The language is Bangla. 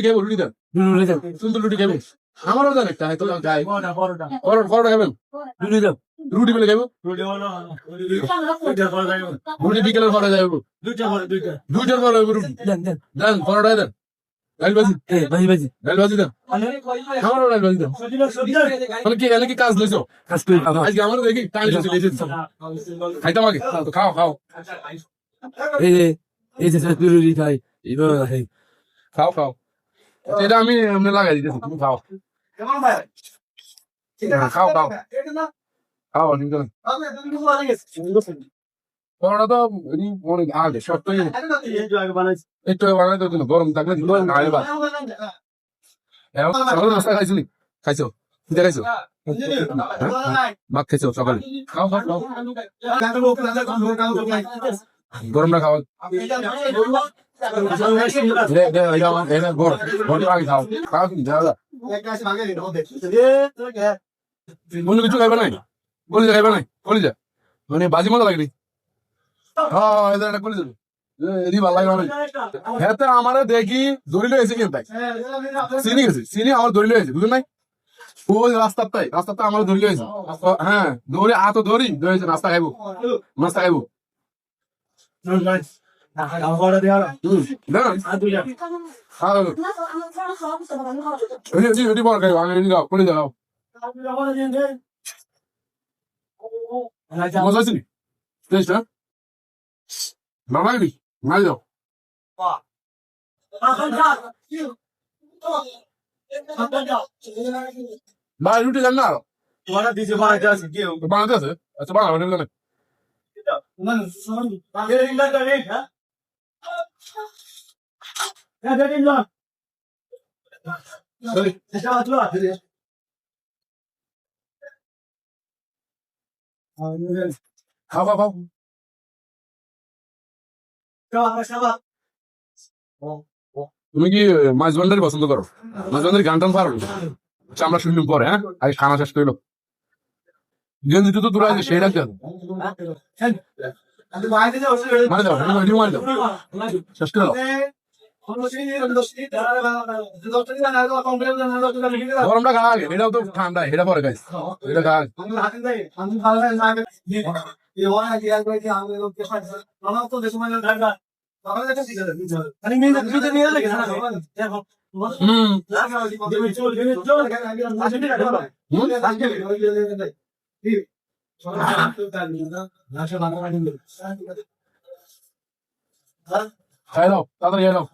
খাইবো রুটি দেন সুন্দর রুটি খাইবো আমারও দেন একটা হয়তো খাই পরোটা খাবেন রুটি বেলে খাইবো রুটি বিকেলের পরে যাইবো দুইটার পরে রুটি দেন পরোটা দেন ডাল ভাজি দেন আমারও ডাল ভাজি দেন তাহলে কি কাজ লইছো আজকে আমারও দেখি টাইম লেগেছে খাইতাম আগে তো খাও এই যে রুটি খাই এইভাবে খাই খাও এটা আমি এমনি লাগাই দিতেছি তুমি খাও খাও পরোটা তো অনেক আগে সবটাই একটু বানাই তো গরম থাকলে নাস্তা খাইছিলি খাইছো পিঠা খাইছো ভাত খাইছো সকালে খাও গরম না খাওয়া অন্য কিছু খাইবা নাই কলিজা খাইবা নাই কলিজা মানে বাজি মজা লাগেনি হ্যাঁ কলিজা এদি ভালো লাগে হ্যাঁ আমার দেখি ধরিলে হয়েছে কিন্তু চিনি আমার ধরিলে হয়েছে বুঝলেন নাই ওই রাস্তাটাই আমার ধরিলে হয়েছে হ্যাঁ দৌড়ে ধরেছে নাস্তা খাইবো মজা আছে টেস্ট ভালো লাগলি মারি দাও ভাই রুটি জান না বানাতে আছে আচ্ছা বানাবো খাও তুমি কি মাছ ভান্ডারি পছন্দ করো মাছ ভান্ডারি গান টান পারো আচ্ছা আমরা শুনলাম পরে হ্যাঁ আগে খানা শেষ করলো গেঞ্জি তো দূরে আছে সেই রাখতে মারি দাও শেষ করে গরমটা খা আগে এটাও তো ঠান্ডা এটা পরে গাইস এটা খা খাই দাও তাড়াতাড়ি খাই দাও